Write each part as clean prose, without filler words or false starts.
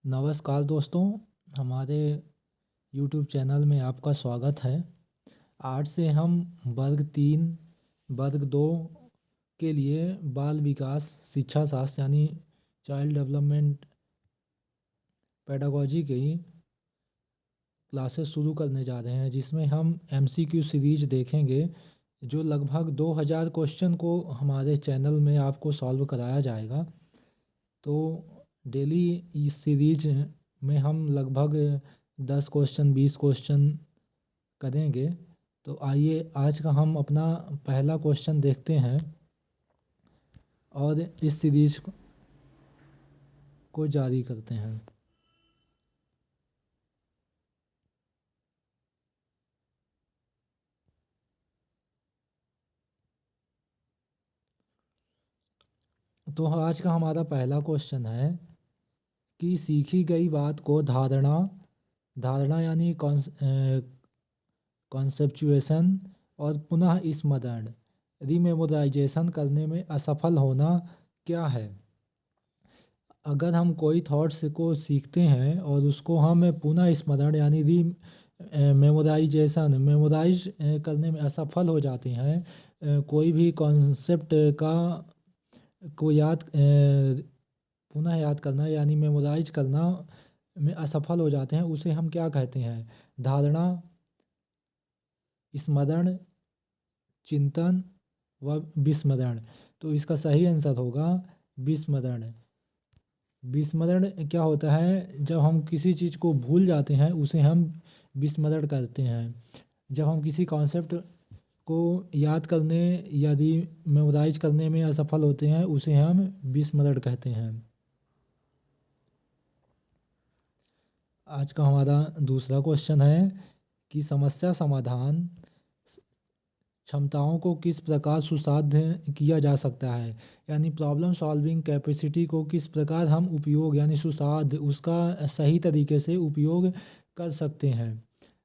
नमस्कार दोस्तों, हमारे YouTube चैनल में आपका स्वागत है। आज से हम वर्ग 3, वर्ग 2 के लिए बाल विकास शिक्षा शास्त्र यानी चाइल्ड डेवलपमेंट पेडागोजी की क्लासेस शुरू करने जा रहे हैं, जिसमें हम MCQ सीरीज देखेंगे जो लगभग 2000 क्वेश्चन को हमारे चैनल में आपको सॉल्व कराया जाएगा। तो डेली इस सीरीज में हम लगभग 10 क्वेश्चन 20 क्वेश्चन करेंगे। तो आइए आज का हम अपना पहला क्वेश्चन देखते हैं और इस सीरीज को जारी करते हैं। तो आज का हमारा पहला क्वेश्चन है कि सीखी गई बात को धारणा यानी कॉन्सेप्चुएशन और पुनः स्मरण रीमेमोराइजेशन करने में असफल होना क्या है। अगर हम कोई थॉट्स को सीखते हैं और उसको हम पुनः स्मरण यानी मेमोराइज करने में असफल हो जाते हैं, कोई भी कॉन्सेप्ट को पुनः याद करना यानी मेमोराइज करना में असफल हो जाते हैं, उसे हम क्या कहते हैं? धारणा, स्मरण, चिंतन व विस्मरण। तो इसका सही आंसर होगा विस्मरण। विस्मरण क्या होता है? जब हम किसी चीज़ को भूल जाते हैं उसे हम विस्मरण करते हैं। जब हम किसी कॉन्सेप्ट को याद करने यदि मेमोराइज करने में असफल होते हैं उसे हम विस्मरण कहते हैं। आज का हमारा दूसरा क्वेश्चन है कि समस्या समाधान क्षमताओं को किस प्रकार सुसाध्य किया जा सकता है, यानी प्रॉब्लम सॉल्विंग कैपेसिटी को किस प्रकार हम उपयोग यानी सुसाध्य उसका सही तरीके से उपयोग कर सकते हैं।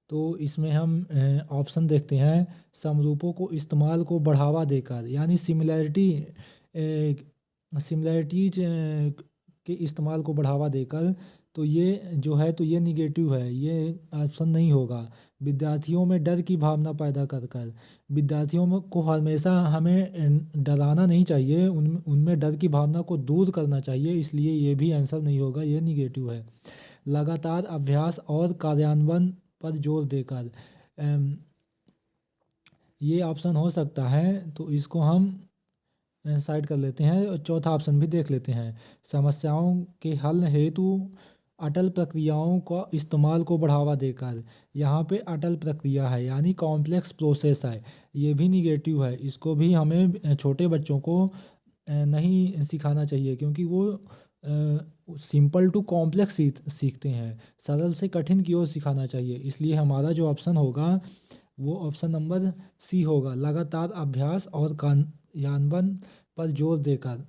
तो इसमें हम ऑप्शन देखते हैं। समरूपों को इस्तेमाल को बढ़ावा देकर यानी सिमिलैरिटीज के इस्तेमाल को बढ़ावा देकर। तो ये जो है तो ये निगेटिव है, ये ऑप्शन नहीं होगा। विद्यार्थियों में डर की भावना पैदा कर विद्यार्थियों को हमेशा हमें डराना नहीं चाहिए, उनमें डर की भावना को दूर करना चाहिए, इसलिए ये भी आंसर नहीं होगा, ये निगेटिव है। लगातार अभ्यास और कार्यान्वयन पर जोर देकर, ये ऑप्शन हो सकता है, तो इसको हम साइड कर लेते हैं और चौथा ऑप्शन भी देख लेते हैं। समस्याओं के हल हेतु अटल प्रक्रियाओं का इस्तेमाल को बढ़ावा देकर, यहाँ पे अटल प्रक्रिया है यानी कॉम्प्लेक्स प्रोसेस है, ये भी निगेटिव है। इसको भी हमें छोटे बच्चों को नहीं सिखाना चाहिए, क्योंकि वो सिंपल टू कॉम्प्लेक्स सीखते हैं, सरल से कठिन की ओर सिखाना चाहिए। इसलिए हमारा जो ऑप्शन होगा वो ऑप्शन नंबर सी होगा, लगातार अभ्यास और कार्यान्वयन पर जोर देकर।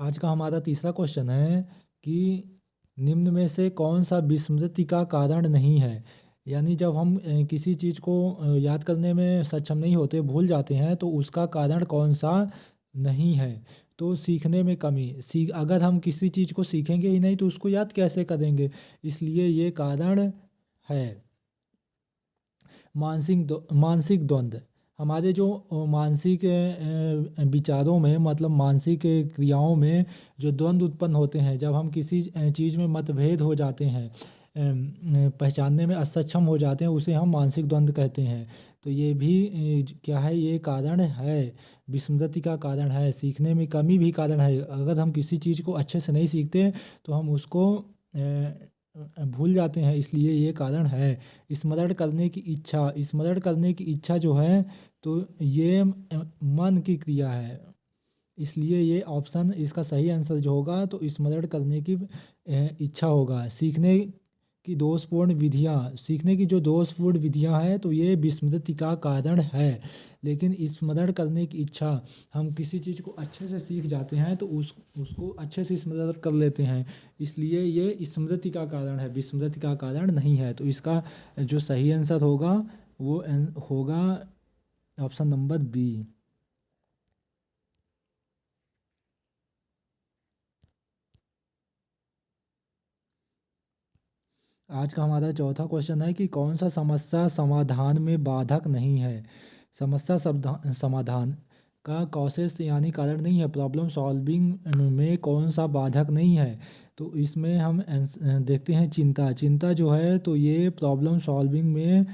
आज का हमारा तीसरा क्वेश्चन है कि निम्न में से कौन सा विस्मृति का कारण नहीं है, यानी जब हम किसी चीज़ को याद करने में सक्षम नहीं होते, भूल जाते हैं, तो उसका कारण कौन सा नहीं है। तो सीखने में कमी, अगर हम किसी चीज़ को सीखेंगे ही नहीं तो उसको याद कैसे करेंगे, इसलिए ये कारण है। मानसिक द्वंद्व, हमारे जो मानसिक विचारों में मतलब मानसिक क्रियाओं में जो द्वंद्व उत्पन्न होते हैं, जब हम किसी चीज़ में मतभेद हो जाते हैं, पहचानने में असक्षम हो जाते हैं, उसे हम मानसिक द्वंद्व कहते हैं। तो ये भी क्या है, ये कारण है, विस्मृति का कारण है, सीखने में कमी भी कारण है। अगर हम किसी चीज़ को अच्छे से नहीं सीखते तो हम उसको भूल जाते हैं, इसलिए ये कारण है। स्मरण करने की इच्छा जो है तो ये मन की क्रिया है, इसलिए ये ऑप्शन इसका सही आंसर जो होगा तो स्मरण करने की इच्छा होगा। सीखने की जो दोषपूर्ण विधियां हैं तो ये विस्मृति का कारण है। लेकिन स्मरण करने की इच्छा, हम किसी चीज़ को अच्छे से सीख जाते हैं तो उसको अच्छे से स्मरण कर लेते हैं, इसलिए ये स्मृति का कारण है, विस्मृति का कारण नहीं है। तो इसका जो सही आंसर होगा वो होगा ऑप्शन नंबर बी। आज का हमारा चौथा क्वेश्चन है कि कौन सा समस्या समाधान में बाधक नहीं है। समस्या समाधान का कॉसेस यानी कारण नहीं है, प्रॉब्लम सॉल्विंग में कौन सा बाधक नहीं है। तो इसमें हम देखते हैं चिंता। चिंता जो है तो ये प्रॉब्लम सॉल्विंग में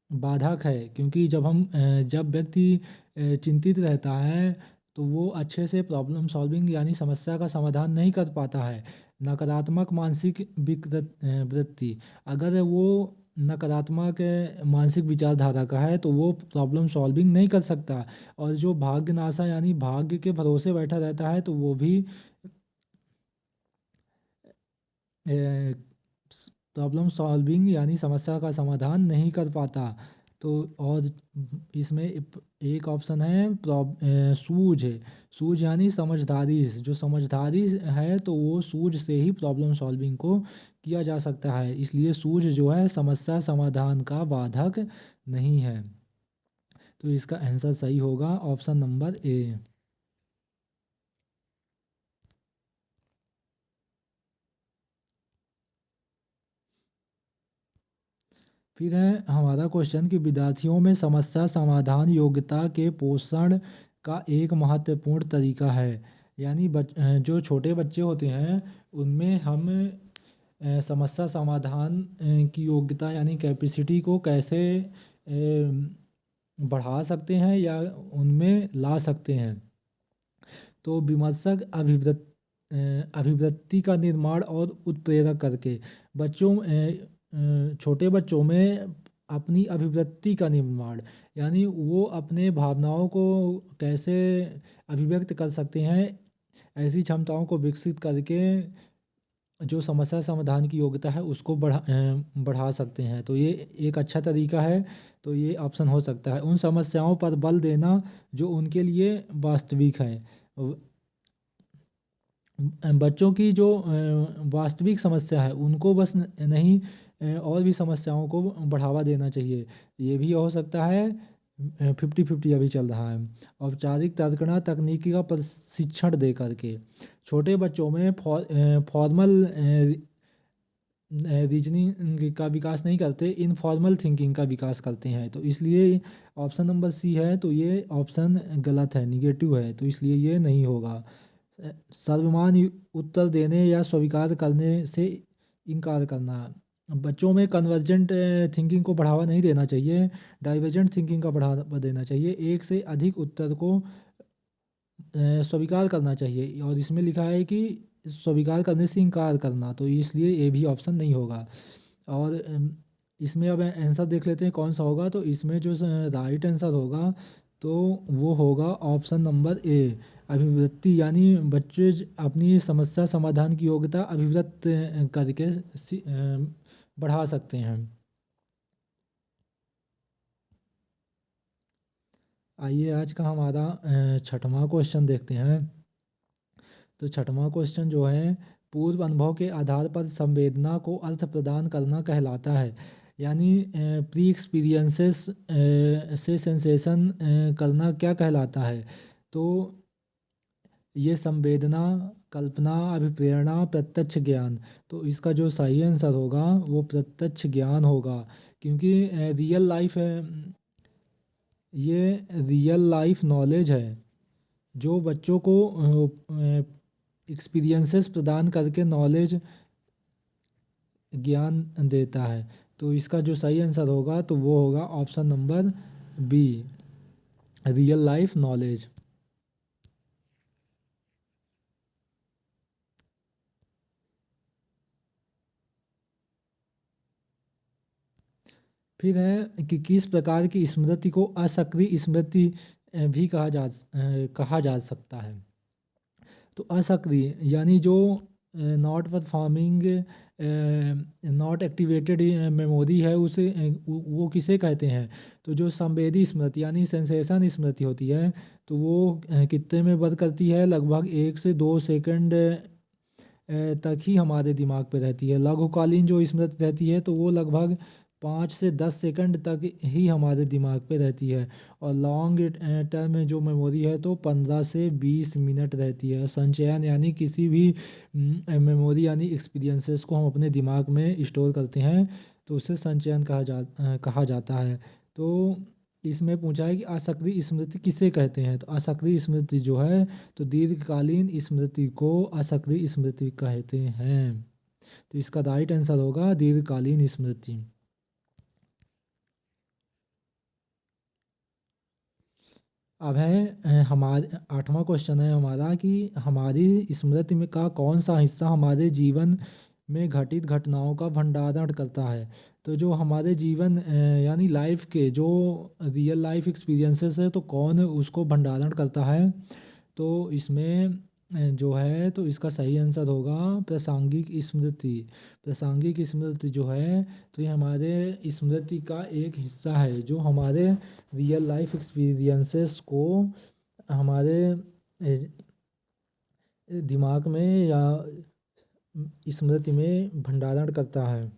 बाधक है, क्योंकि जब व्यक्ति चिंतित रहता है तो वो अच्छे से प्रॉब्लम सॉल्विंग यानी समस्या का समाधान नहीं कर पाता है। नकारात्मक मानसिक वृत्ति, अगर वो नकारात्मक मानसिक विचारधारा का है तो वो प्रॉब्लम सॉल्विंग नहीं कर सकता। और जो भाग्यनाशा यानी भाग्य के भरोसे बैठा रहता है तो वो भी प्रॉब्लम सॉल्विंग यानी समस्या का समाधान नहीं कर पाता। तो और इसमें एक ऑप्शन है सूझ। सूझ यानी समझदारी, जो समझदारी है तो वो सूझ से ही प्रॉब्लम सॉल्विंग को किया जा सकता है, इसलिए सूझ जो है समस्या समाधान का बाधक नहीं है। तो इसका आंसर सही होगा ऑप्शन नंबर ए। फिर है हमारा क्वेश्चन कि विद्यार्थियों में समस्या समाधान योग्यता के पोषण का एक महत्वपूर्ण तरीका है। यानी जो छोटे बच्चे होते हैं उनमें हम समस्या समाधान की योग्यता यानी कैपेसिटी को कैसे बढ़ा सकते हैं या उनमें ला सकते हैं। तो विमर्शक अभिवृत्ति का निर्माण और उत्प्रेरक करके छोटे बच्चों में अपनी अभिव्यक्ति का निर्माण यानी वो अपने भावनाओं को कैसे अभिव्यक्त कर सकते हैं, ऐसी क्षमताओं को विकसित करके जो समस्या समाधान की योग्यता है उसको बढ़ा सकते हैं। तो ये एक अच्छा तरीका है, तो ये ऑप्शन हो सकता है। उन समस्याओं पर बल देना जो उनके लिए वास्तविक है। बच्चों की जो वास्तविक समस्या है उनको बस नहीं, और भी समस्याओं को बढ़ावा देना चाहिए। ये भी हो सकता है 50-50 अभी चल रहा है। औपचारिक तर्कणा तकनीकी का प्रशिक्षण दे करके छोटे बच्चों में फॉर्मल रीजनिंग का विकास नहीं करते, इनफॉर्मल थिंकिंग का विकास करते हैं। तो इसलिए ऑप्शन नंबर सी है, तो ये ऑप्शन गलत है, निगेटिव है, तो इसलिए ये नहीं होगा। सर्वमान्य उत्तर देने या स्वीकार करने से इनकार करना, बच्चों में कन्वर्जेंट थिंकिंग को बढ़ावा नहीं देना चाहिए, डाइवर्जेंट थिंकिंग का बढ़ावा देना चाहिए। एक से अधिक उत्तर को स्वीकार करना चाहिए, और इसमें लिखा है कि स्वीकार करने से इनकार करना, तो इसलिए ये भी ऑप्शन नहीं होगा। और इसमें अब आंसर देख लेते हैं कौन सा होगा। तो इसमें जो राइट आंसर होगा तो वो होगा ऑप्शन नंबर ए, अभिव्यक्ति। यानी बच्चे अपनी समस्या समाधान की योग्यता अभिव्यक्त करके बढ़ा सकते हैं। आइए आज का हमारा छठवां क्वेश्चन देखते हैं। तो छठवां क्वेश्चन जो है, पूर्व अनुभव के आधार पर संवेदना को अर्थ प्रदान करना कहलाता है। यानी प्री एक्सपीरियंसेस से सेंसेशन करना क्या कहलाता है। तो ये संवेदना, कल्पना, अभिप्रेरणा, प्रत्यक्ष ज्ञान। तो इसका जो सही आंसर होगा वो प्रत्यक्ष ज्ञान होगा, क्योंकि रियल लाइफ ये रियल लाइफ नॉलेज है जो बच्चों को एक्सपीरियंसेस प्रदान करके नॉलेज ज्ञान देता है। तो इसका जो सही आंसर होगा तो वो होगा option number B, real life knowledge. फिर है कि किस प्रकार की स्मृति को असक्रिय स्मृति भी कहा जा सकता है। तो असक्रिय यानी जो not performing, not activated memory है, उसे वो किसे कहते हैं। तो जो संवेदी स्मृति यानी सेंसेशन स्मृति होती है तो वो कितने में वर्क करती है, लगभग 1 से 2 सेकंड तक ही हमारे दिमाग पे रहती है। लघुकालीन जो स्मृति रहती है तो वो लगभग 5 से 10 सेकंड तक ही हमारे दिमाग पे रहती है, और लॉन्ग टर्म में जो मेमोरी है तो 15 से 20 मिनट रहती है। संचयन यानी किसी भी मेमोरी यानी एक्सपीरियंसेस को हम अपने दिमाग में स्टोर करते हैं तो उसे संचयन कहा जाता है। तो इसमें पूछा है कि असक्रिय स्मृति किसे कहते हैं, तो असक्रिय स्मृति जो है तो दीर्घकालीन स्मृति को असक्रिय स्मृति कहते हैं। तो इसका राइट आंसर होगा दीर्घकालीन स्मृति। अब है हमारे 8वां क्वेश्चन है हमारा कि हमारी स्मृति में का कौन सा हिस्सा हमारे जीवन में घटित घटनाओं का भंडारण करता है। तो जो हमारे जीवन यानी लाइफ के जो रियल लाइफ एक्सपीरियंसेस है तो कौन उसको भंडारण करता है, तो इसमें जो है तो इसका सही आंसर होगा प्रासंगिक स्मृति। प्रासंगिक स्मृति जो है तो ये हमारे स्मृति का एक हिस्सा है जो हमारे रियल लाइफ एक्सपीरियंसेस को हमारे दिमाग में या स्मृति में भंडारण करता है।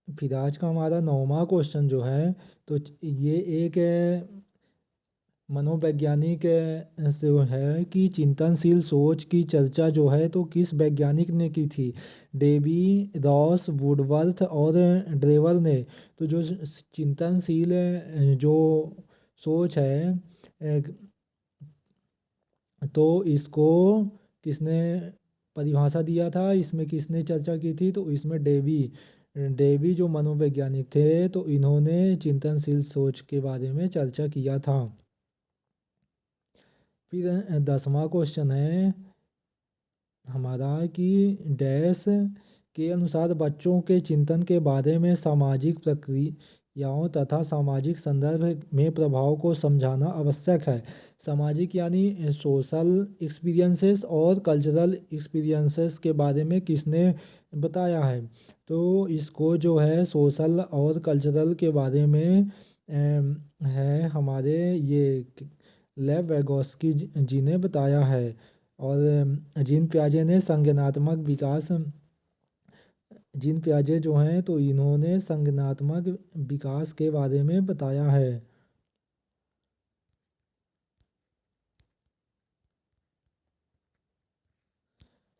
फिर आज का हमारा 9वां क्वेश्चन जो है तो ये एक मनोवैज्ञानिक से है कि चिंतनशील सोच की चर्चा जो है तो किस वैज्ञानिक ने की थी। डेवी, रॉस, वुडवर्थ और ड्रेवर ने। तो जो चिंतनशील जो सोच है तो इसको किसने परिभाषा दिया था, इसमें किसने चर्चा की थी, तो इसमें डेवी जो मनोवैज्ञानिक थे तो इन्होंने चिंतनशील सोच के बारे में चर्चा किया था। फिर 10वां क्वेश्चन है हमारा कि डैश के अनुसार बच्चों के चिंतन के बारे में सामाजिक प्रक्रियाओं तथा सामाजिक संदर्भ में प्रभाव को समझाना आवश्यक है। सामाजिक यानी सोशल एक्सपीरियंसेस और कल्चरल एक्सपीरियंसेस के बारे में किसने बताया है, तो इसको जो है सोशल और कल्चरल के बारे में है हमारे ये लेव वैगोस्की जी ने बताया है। और जीन पियाजे ने संज्ञानात्मक विकास, जीन पियाजे जो हैं तो इन्होंने संज्ञानात्मक विकास के बारे में बताया है।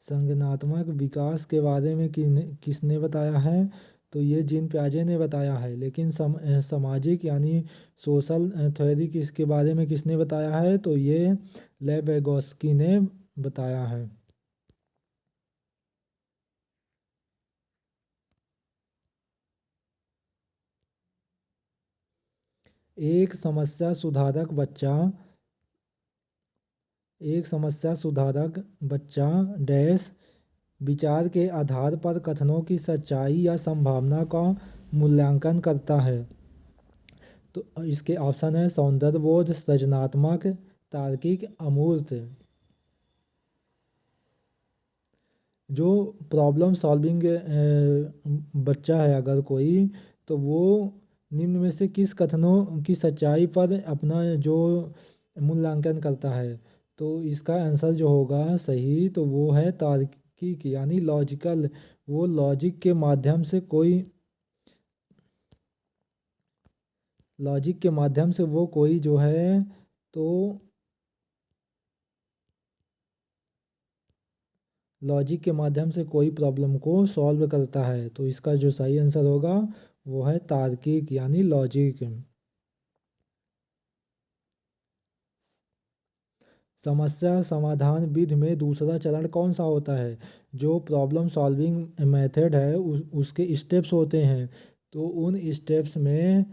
संज्ञानात्मक विकास के बारे में किसने बताया है, तो ये जीन पियाजे ने बताया है। लेकिन सामाजिक यानी सोशल थ्योरी किसके बारे में किसने बताया है, तो ये लेव वैगोस्की ने बताया है। एक समस्या सुधारक बच्चा डैश विचार के आधार पर कथनों की सच्चाई या संभावना का मूल्यांकन करता है। तो इसके ऑप्शन है सौंदर्यबोध, सृजनात्मक, तार्किक, अमूर्त। जो प्रॉब्लम सॉल्विंग बच्चा है अगर कोई, तो वो निम्न में से किस कथनों की सच्चाई पर अपना जो मूल्यांकन करता है, तो इसका आंसर जो होगा सही तो वो है तार्किक यानी लॉजिकल। वो लॉजिक के माध्यम से वो कोई जो है तो लॉजिक के माध्यम से कोई प्रॉब्लम को सॉल्व करता है। तो इसका जो सही आंसर होगा वो है तार्किक यानी लॉजिक। समस्या समाधान विधि में दूसरा चरण कौन सा होता है। जो प्रॉब्लम सॉल्विंग मेथड है उसके स्टेप्स होते हैं, तो उन स्टेप्स में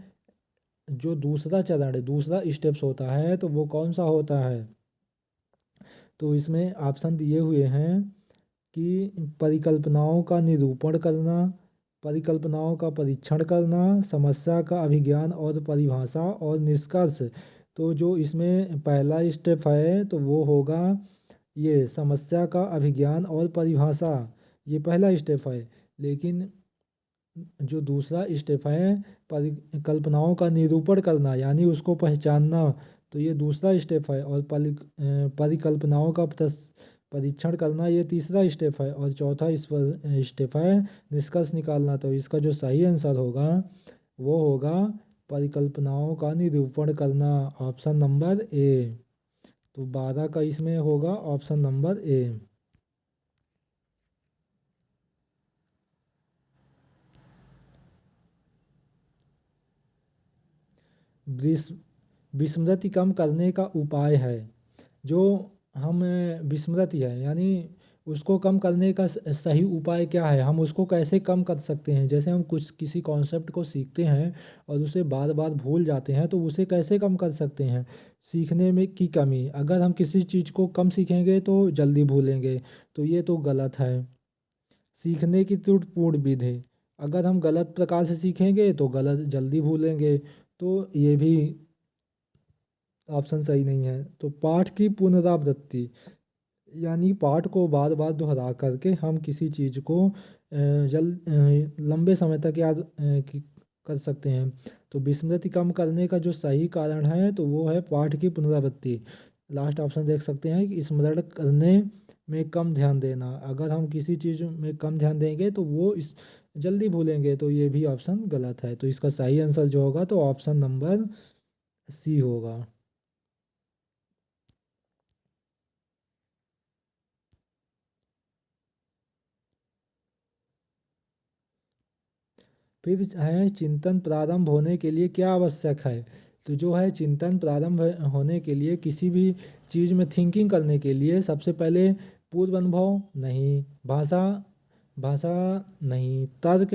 जो दूसरा चरण है दूसरा स्टेप्स होता है तो वो कौन सा होता है। तो इसमें ऑप्शन दिए हुए हैं कि परिकल्पनाओं का निरूपण करना, परिकल्पनाओं का परीक्षण करना, समस्या का अभिज्ञान और परिभाषा और निष्कर्ष। तो जो इसमें पहला स्टेप है तो वो होगा ये समस्या का अभिज्ञान और परिभाषा, ये पहला स्टेप है। लेकिन जो दूसरा स्टेप है परिकल्पनाओं का निरूपण करना यानी उसको पहचानना, तो ये दूसरा स्टेप है। और परिकल्पनाओं का परीक्षण करना ये तीसरा स्टेप है, और चौथा इस पर स्टेप है निष्कर्ष निकालना। तो इसका जो सही आंसर होगा वो होगा परिकल्पनाओं का निरूपण करना, ऑप्शन नंबर ए। तो 12 का इसमें होगा ऑप्शन नंबर ए। विस्मृति कम करने का उपाय है। जो हम विस्मृति है यानी उसको कम करने का सही उपाय क्या है, हम उसको कैसे कम कर सकते हैं। जैसे हम कुछ किसी कॉन्सेप्ट को सीखते हैं और उसे बार बार भूल जाते हैं, तो उसे कैसे कम कर सकते हैं। सीखने में की कमी, अगर हम किसी चीज़ को कम सीखेंगे तो जल्दी भूलेंगे, तो ये तो गलत है। सीखने की त्रुटिपूर्ण विधि, अगर हम गलत प्रकार से सीखेंगे तो गलत जल्दी भूलेंगे, तो ये भी ऑप्शन सही नहीं है। तो पाठ की पुनरावृत्ति, यानी पाठ को बार बार दोहरा करके हम किसी चीज़ को लंबे समय तक याद कर सकते हैं। तो विस्मृति कम करने का जो सही कारण है तो वो है पाठ की पुनरावृत्ति। लास्ट ऑप्शन देख सकते हैं कि स्मरण करने में कम ध्यान देना, अगर हम किसी चीज़ में कम ध्यान देंगे तो वो इस जल्दी भूलेंगे, तो ये भी ऑप्शन गलत है। तो इसका सही आंसर जो होगा तो ऑप्शन नंबर सी होगा। फिर है चिंतन प्रारंभ होने के लिए क्या आवश्यक है। तो जो है चिंतन प्रारंभ होने के लिए, किसी भी चीज़ में थिंकिंग करने के लिए सबसे पहले पूर्व अनुभव नहीं, भाषा भाषा नहीं, तर्क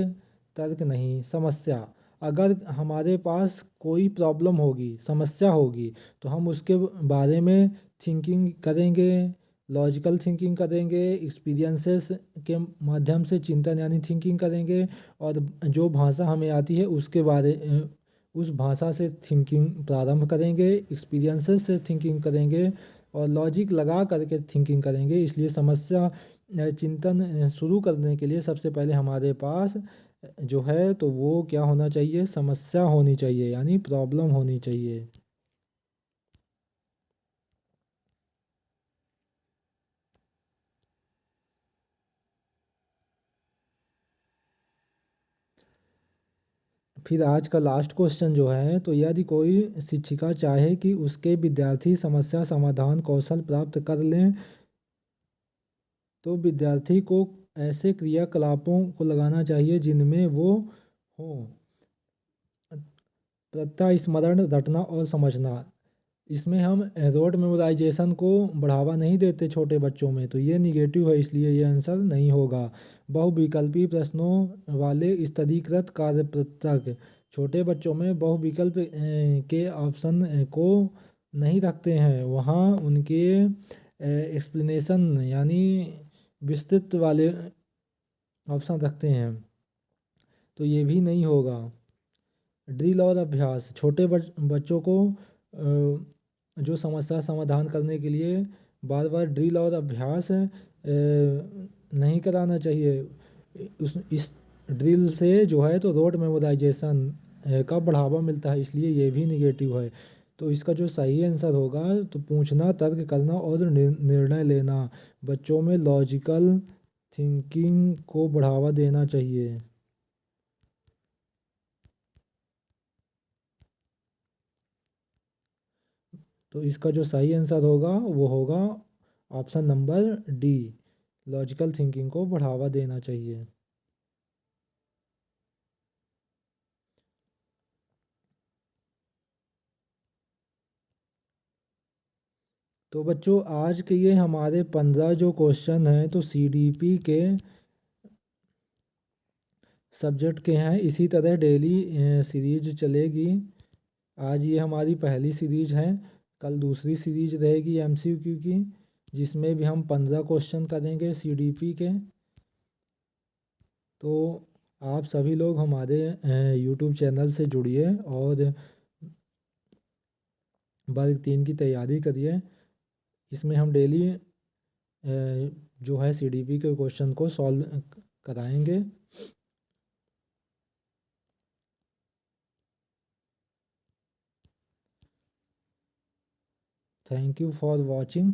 तर्क नहीं, समस्या। अगर हमारे पास कोई प्रॉब्लम होगी, समस्या होगी, तो हम उसके बारे में थिंकिंग करेंगे, लॉजिकल थिंकिंग करेंगे, एक्सपीरियंसेस के माध्यम से चिंतन यानी थिंकिंग करेंगे, और जो भाषा हमें आती है उसके बारे उस भाषा से थिंकिंग प्रारंभ करेंगे, एक्सपीरियंसेस से थिंकिंग करेंगे, और लॉजिक लगा करके थिंकिंग करेंगे। इसलिए समस्या चिंतन शुरू करने के लिए सबसे पहले हमारे पास जो है तो वो क्या होना चाहिए, समस्या होनी चाहिए यानी प्रॉब्लम होनी चाहिए। फिर आज का लास्ट क्वेश्चन जो है, तो यदि कोई शिक्षिका चाहे कि उसके विद्यार्थी समस्या समाधान कौशल प्राप्त कर लें, तो विद्यार्थी को ऐसे क्रियाकलापों को लगाना चाहिए जिनमें वो हो। प्रत्यय स्मरण, रटना और समझना। इसमें हम रोट मेमोराइजेशन को बढ़ावा नहीं देते छोटे बच्चों में, तो ये निगेटिव है, इसलिए ये आंसर नहीं होगा। बहुविकल्पी प्रश्नों वाले स्तरीकृत कार्यपत्रक, छोटे बच्चों में बहुविकल्प के ऑप्शन को नहीं रखते हैं, वहाँ उनके एक्सप्लेनेशन यानी विस्तृत वाले ऑप्शन रखते हैं, तो ये भी नहीं होगा। ड्रिल और अभ्यास, छोटे बच्चों को जो समस्या समाधान करने के लिए बार बार ड्रिल और अभ्यास नहीं कराना चाहिए। इस ड्रिल से जो है तो रोट मेमोराइजेशन का बढ़ावा मिलता है, इसलिए ये भी निगेटिव है। तो इसका जो सही आंसर होगा तो पूछना, तर्क करना और निर्णय लेना, बच्चों में लॉजिकल थिंकिंग को बढ़ावा देना चाहिए। तो इसका जो सही आंसर होगा वो होगा option number D, logical thinking को बढ़ावा देना चाहिए। तो बच्चों आज के ये हमारे 15 जो क्वेश्चन हैं तो सीडीपी के सब्जेक्ट के हैं। इसी तरह डेली सीरीज चलेगी। आज ये हमारी पहली सीरीज है, कल दूसरी सीरीज रहेगी एमसीक्यू की, जिसमें भी हम 15 क्वेश्चन करेंगे सीडीपी के। तो आप सभी लोग हमारे यूट्यूब चैनल से जुड़िए और वर्ग 3 की तैयारी करिए। इसमें हम डेली जो है सीडीपी के क्वेश्चन को सॉल्व कराएंगे। Thank you for watching.